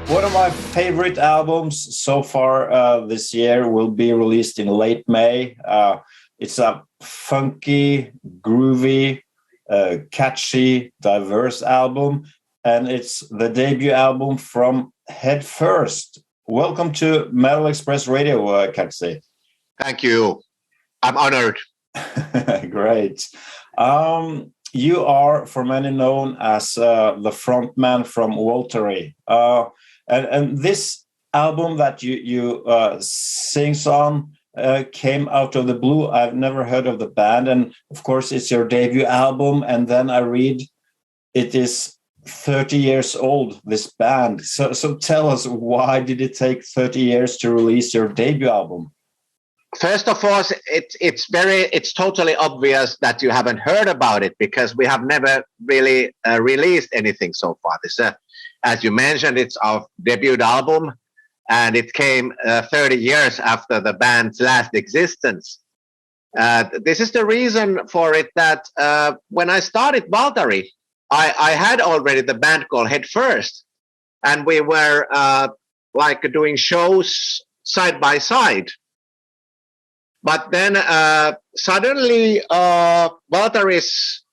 One of my favorite albums so far this year will be released in late May. It's a funky, groovy, catchy, diverse album, and it's the debut album from Head First. Welcome to Metal Express Radio, KÄRTSY. Thank you. I'm honored. Great. You are, for many, known as the frontman from WALTARI. And this album that you sings on came out of the blue. I've never heard of the band. And of course, it's your debut album. And then I read it is 30 years old, this band. So tell us, why did it take 30 years to release your debut album? First of all, it's totally obvious that you haven't heard about it because we have never really released anything so far. This, as you mentioned, it's our debut album, and it came 30 years after the band's last existence. This is the reason for it that when I started WALTARI, I had already the band called Head First, and we were like doing shows side by side. But then suddenly WALTARI's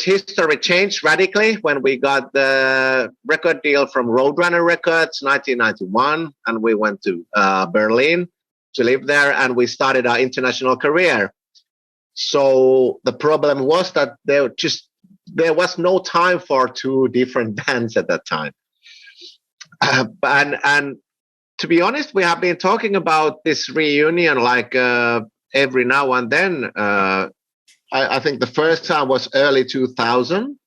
history changed radically when we got the record deal from Roadrunner Records 1991, and we went to Berlin to live there, and we started our international career. So the problem was that there was no time for two different bands at that time. And to be honest, we have been talking about this reunion like every now and then. I think the first time was early 2000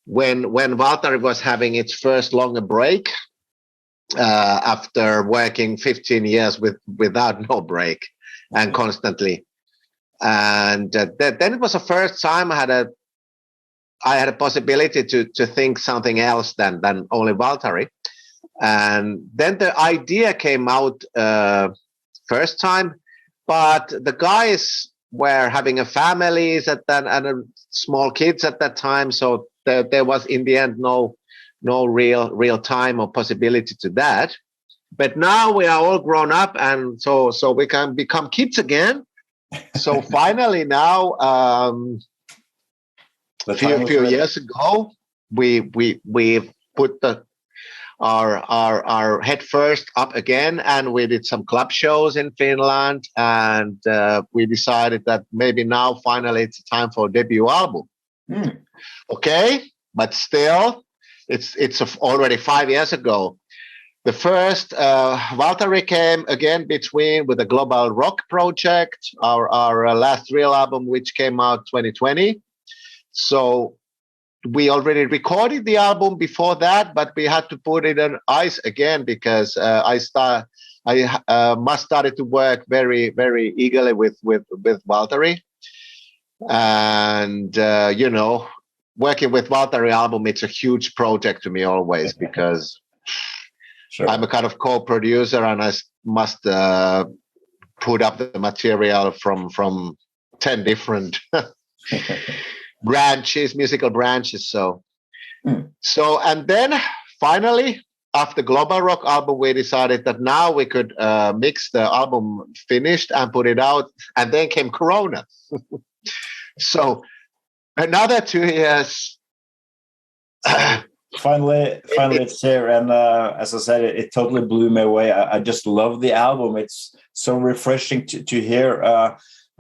when WALTARI was having its first longer break after working 15 years without no break and constantly. And then it was the first time I had a possibility to think something else than only WALTARI. And then the idea came out first time, but the guys were having a families and small kids at that time, so there was in the end no real time or possibility to that. But now we are all grown up, and so we can become kids again. So finally now, a few years ago, we put our Head First up again, and we did some club shows in Finland, and we decided that maybe now finally it's time for a debut album. Okay, but still it's already 5 years ago. The first WALTARI came again between with a global rock project, our last real album, which came out 2020. So we already recorded the album before that, but we had to put it on ice again because I started to work very, very eagerly with WALTARI, and working with WALTARI album, it's a huge project to me always because sure. I'm a kind of co-producer, and I must put up the material from 10 different musical branches. So and then finally, after Global Rock album, we decided that now we could mix the album finished and put it out, and then came Corona. So another 2 years. Finally it's here, and as I said, it totally blew me away. I just love the album. It's so refreshing to hear.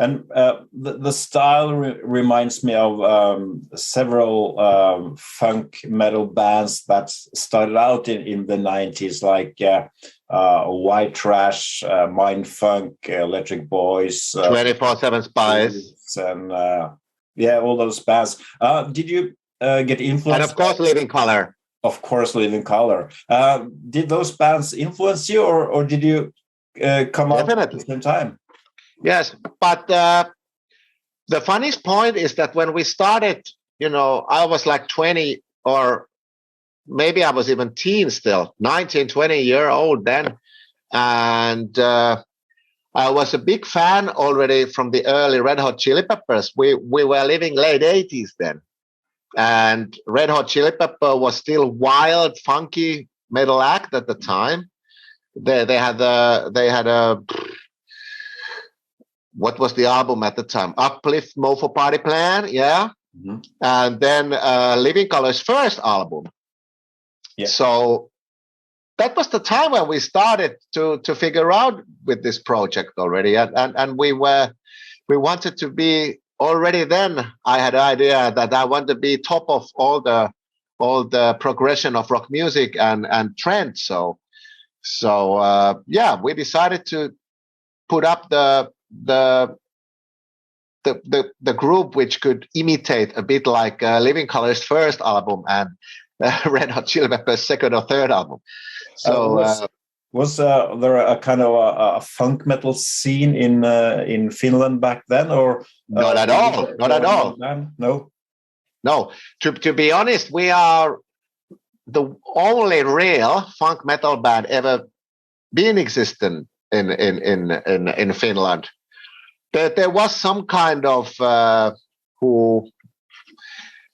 And the style reminds me of several funk metal bands that started out in the 90s, like White Trash, Mind Funk, Electric Boys, 24/7 Spice, and all those bands. Did you get influenced? And of course, Living Colour. Of course, Living Colour. Did those bands influence you, or did you come up at the same time? Yes, but the funniest point is that when we started, I was like 20, or maybe I was even teen still, 19, 20-year-old then. And I was a big fan already from the early Red Hot Chili Peppers. We were living late 80s then. And Red Hot Chili Pepper was still wild, funky metal act at the time. They had a what was the album at the time? Uplift Mofo Party Plan, yeah. Mhm. And then Living Color's first album. Yeah. So that was the time when we started to figure out with this project already, and we wanted to be already then. I had an idea that I want to be top of all the progression of rock music and trends. So yeah, we decided to put up the group which could imitate a bit like Living Color's first album and Red Hot Chili Peppers' second or third album. So was there a kind of a funk metal scene in Finland back then, or not at all? Not at all. No. To be honest, we are the only real funk metal band ever been existent in Finland. There was some kind of who,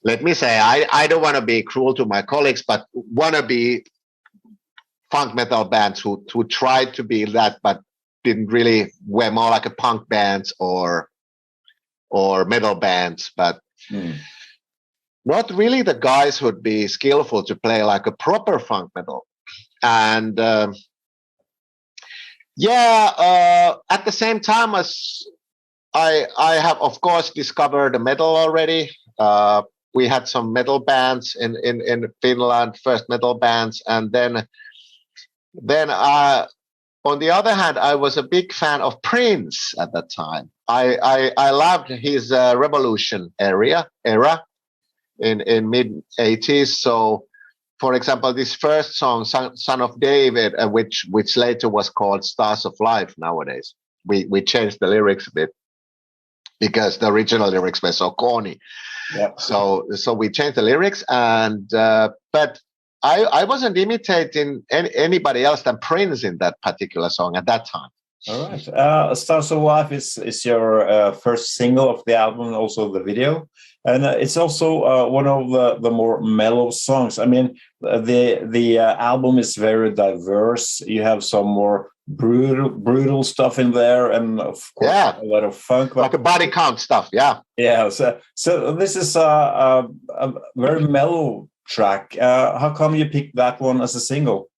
let me say, I don't want to be cruel to my colleagues, but wannabe funk metal bands who tried to be that, but didn't really, were more like a punk bands or metal bands, but not really the guys who'd be skillful to play like a proper funk metal. And at the same time as I have, of course, discovered the metal already. We had some metal bands in Finland, first metal bands, and then on the other hand, I was a big fan of Prince at that time. I loved his Revolution era in mid 80s. So, for example, this first song, "Son of David," which later was called "Stars of Life." Nowadays, we changed the lyrics a bit because the original lyrics were so corny. Yeah. So we changed the lyrics, and but I wasn't imitating anybody else than Prince in that particular song at that time. All right. "Stars of Life" is your first single of the album, and also the video, and it's also one of the more mellow songs. I mean, the album is very diverse. You have some more brutal stuff in there, and of course a lot of funk, like a body count stuff. Yeah. So this is a very mellow track. How come you picked that one as a single?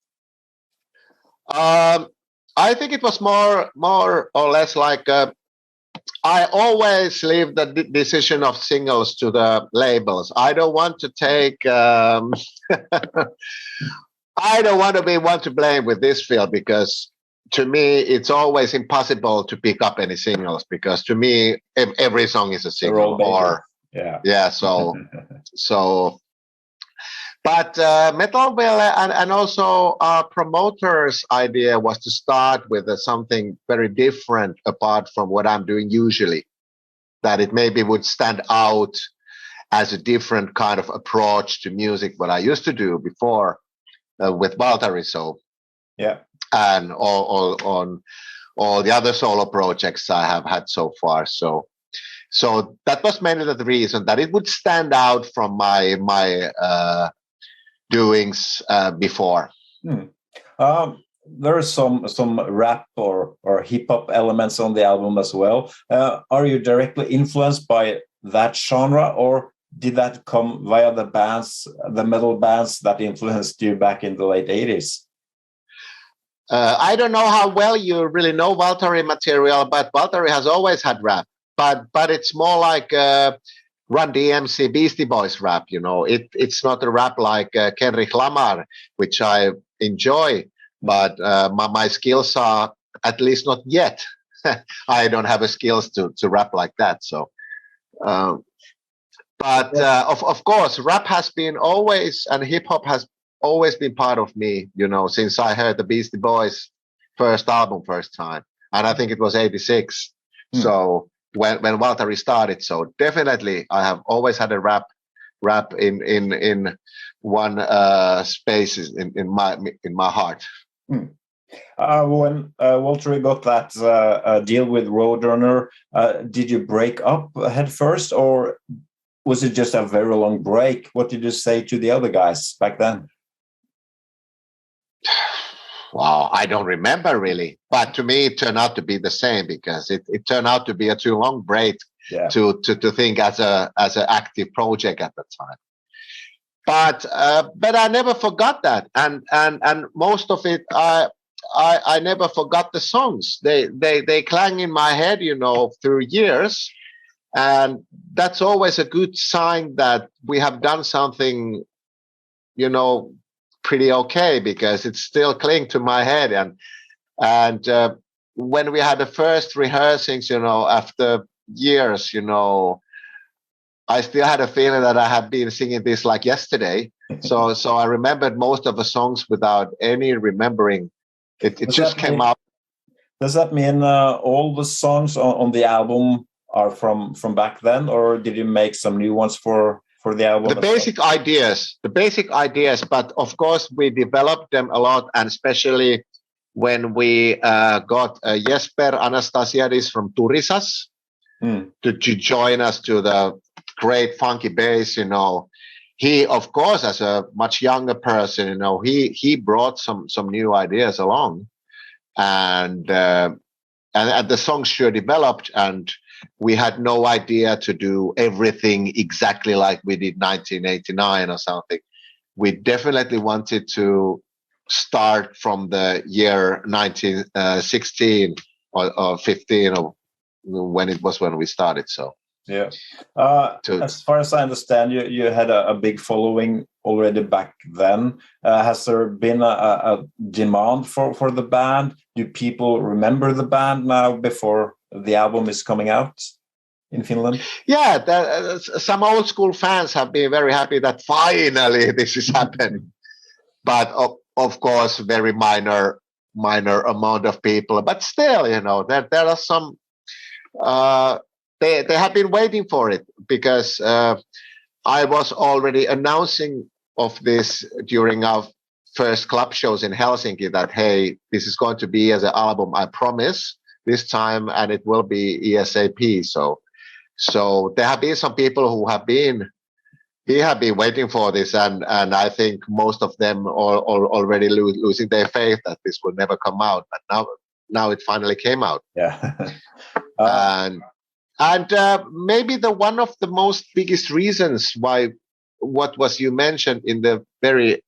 I think it was more or less like I always leave the decision of singles to the labels. I don't want to take. I don't want to be one to blame with this field, because to me it's always impossible to pick up any singles, because to me every song is a single. Or so. But Metal Will and also our promoters' idea was to start with something very different apart from what I'm doing usually, that it maybe would stand out as a different kind of approach to music, what I used to do before with WALTARI. So, yeah, and on all the other solo projects I have had so far. So that was mainly the reason, that it would stand out from my doings before. There are some rap or hip hop elements on the album as well. Are you directly influenced by that genre, or did that come via the metal bands that influenced you back in the late 80s? I don't know how well you really know WALTARI material, but WALTARI has always had rap, but it's more like Run DMC, Beastie Boys rap. It's not a rap like Kendrick Lamar, which I enjoy, but my skills are, at least not yet. I don't have the skills to rap like that. So, of course, rap has been always, and hip hop has always been part of me. Since I heard the Beastie Boys first album first time, and I think it was '86. So. When WALTARI started, so definitely I have always had a rap in one space in my heart. When WALTARI got that deal with Roadrunner, did you break up head first, or was it just a very long break? What did you say to the other guys back then? Wow, I don't remember really, but to me it turned out to be the same because it turned out to be a too long break Yeah. to think as an active project at the time. But I never forgot that, and most of it I never forgot the songs. They clang in my head, through years, and that's always a good sign that we have done something, pretty okay, because it's still cling to my head. And when we had the first rehearsings, after years, I still had a feeling that I had been singing this like yesterday. So I remembered most of the songs without any remembering. It just came out. Does that mean all the songs on the album are from back then, or did you make some new ones for the album? The basic ideas, but of course we developed them a lot, and especially when we got Jesper Anastasiadis from Turisas to join us to the great funky bass. He, of course, as a much younger person, he brought some new ideas along, and the songs sure developed, and we had no idea to do everything exactly like we did 1989 or something. We definitely wanted to start from the year 1916 or 15, or when we started. So yeah. As far as I understand, you had a big following already back then. Has there been a demand for the band? Do people remember the band now before the album is coming out in Finland? Yeah, some old school fans have been very happy that finally this is happening. But of course, very minor amount of people. But still, there are some. They have been waiting for it, because I was already announcing of this during our first club shows in Helsinki that, hey, this is going to be as an album, I promise, this time, and it will be ASAP. So there have been some people who have been waiting for this, and I think most of them are already losing their faith that this will never come out. But now it finally came out. Yeah. And maybe the one of the most biggest reasons why, what was you mentioned in the very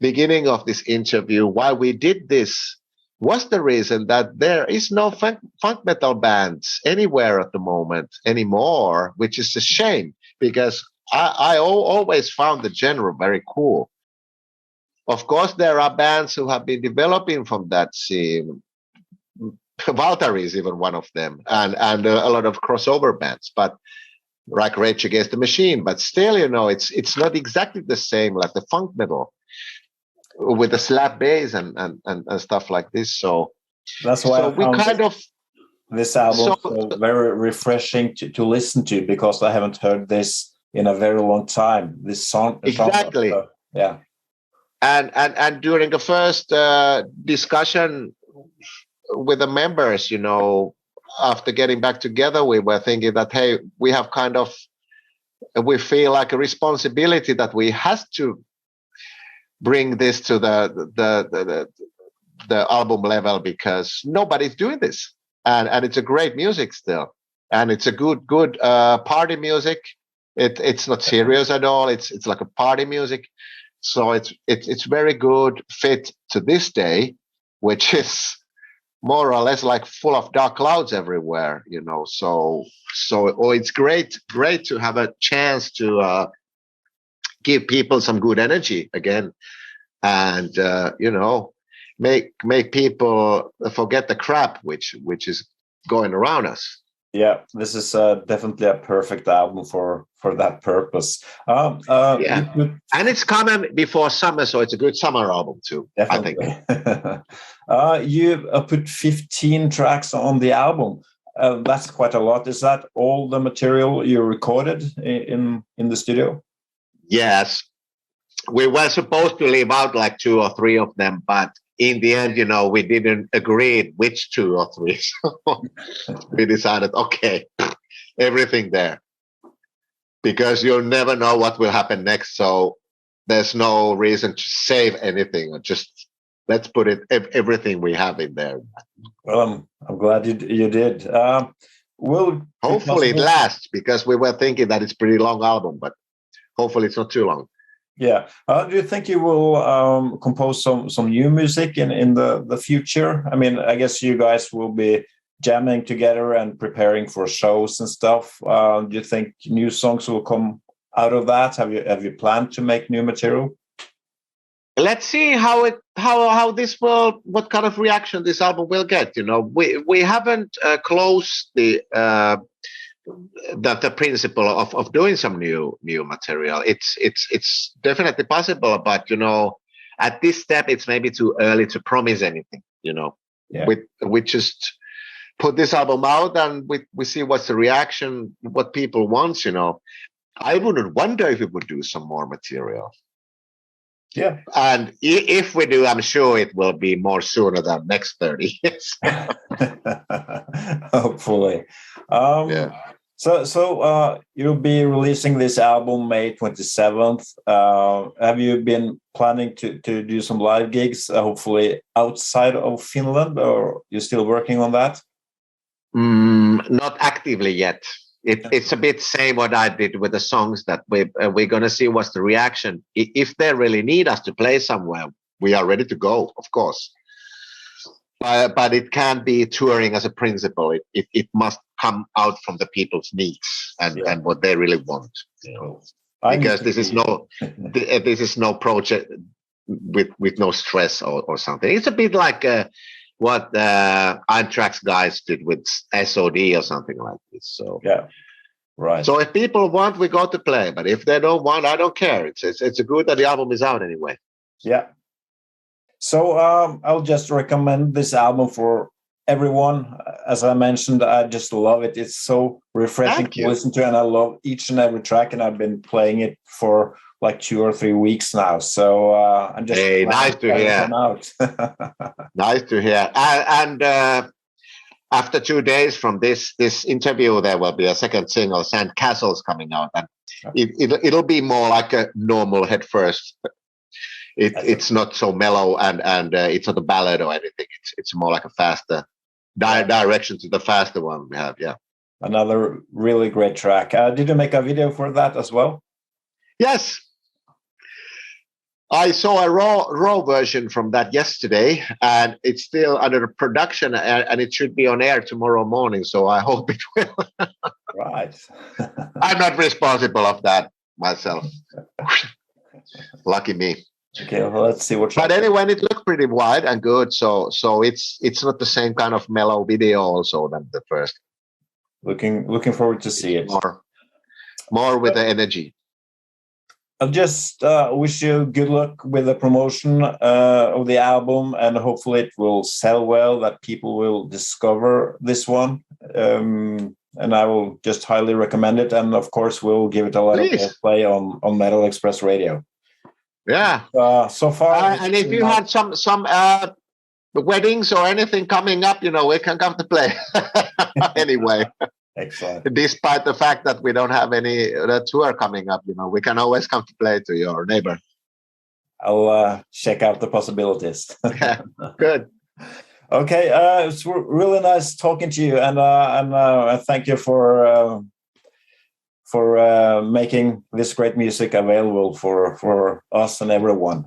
beginning of this interview, why we did this, was the reason that there is no funk metal bands anywhere at the moment anymore, which is a shame, because I always found the genre very cool. Of course, there are bands who have been developing from that scene. WALTARI is even one of them, and a lot of crossover bands, but like Rage Against the Machine. But still, it's not exactly the same like the funk metal with the slap bass and stuff like this. So that's why I we found this album so very refreshing to listen to, because I haven't heard this in a very long time. This song, exactly, yeah. And during the first discussion with the members, after getting back together, we were thinking that, hey, we feel like a responsibility that we has to bring this to the album level, because nobody's doing this, and it's a great music still, and it's a good party music. It's not serious at all. It's like a party music, so it's very good fit to this day, which is more or less like full of dark clouds everywhere, So it's great to have a chance to give people some good energy again, and make people forget the crap which is going around us. Yeah, this is definitely a perfect album for that purpose. Yeah, and it's coming before summer, so it's a good summer album too. Definitely. I think. You put 15 tracks on the album. That's quite a lot. Is that all the material you recorded in the studio? Yes, we were supposed to leave out like 2 or 3 of them, but in the end, we didn't agree which 2 or 3. So we decided, okay, everything there, because you'll never know what will happen next. So there's no reason to save anything, or just let's put it everything we have in there. Well, I'm glad you did. Will hopefully it lasts, because we were thinking that it's a pretty long album, but hopefully it's not too long. Yeah. Do you think you will compose some new music in the future? I mean, I guess you guys will be jamming together and preparing for shows and stuff. Do you think new songs will come out of that? Have you planned to make new material? Let's see how this will, what kind of reaction this album will get. You know, we haven't closed the principle of doing some new material. It's definitely possible, but you know, at this step, it's maybe too early to promise anything. You know, yeah. we just put this album out and we see what's the reaction, what people want. You know, I wouldn't wonder if we would do some more material. Yeah, and if we do, I'm sure it will be more sooner than next 30 years. Hopefully. Yeah. So you'll be releasing this album May 27th. Have you been planning to do some live gigs, hopefully outside of Finland, or you're still working on that? Not actively yet. It's a bit same what I did with the songs, that we're going to see what's the reaction. If they really need us to play somewhere, we are ready to go, of course. But it can't be touring as a principle. It must come out from the people's needs and what they really want. You know? Because this is no project with no stress or something. It's a bit like what Anthrax guys did with SOD or something like this. So yeah, right. So if people want, we go to play. But if they don't want, I don't care. It's good that the album is out anyway. Yeah. So I'll just recommend this album for everyone. As I mentioned, I just love it. It's so refreshing to listen to, and I love each and every track. And I've been playing it for like 2 or 3 weeks now. So I'm just nice to hear. Nice to hear. And after 2 days from this interview, there will be a second single, Sand Castles, coming out, and it'll be more like a normal Head First. It's not so mellow, and it's not a ballad or anything. It's more like a faster direction to the faster one we have. Yeah, another really great track. Did you make a video for that as well? Yes, I saw a raw version from that yesterday, and it's still under production, and it should be on air tomorrow morning. So I hope it will. Right. I'm not responsible of that myself. Lucky me. Okay, well, let's see what. But anyway, it looked pretty wide and good. So it's not the same kind of mellow video also than the first. Looking forward to see it. More with the energy. I'll just wish you good luck with the promotion of the album, and hopefully it will sell well, that people will discover this one. And I will just highly recommend it. And of course, we'll give it a lot of play on Metal Express Radio. Yeah. So far. And if you had some weddings or anything coming up, you know, we can come to play anyway. Excellent. Despite the fact that we don't have any tour coming up, you know, we can always come to play to your neighbor. I'll check out the possibilities. Yeah, good. Okay, it's really nice talking to you, and I thank you for making this great music available for us and everyone.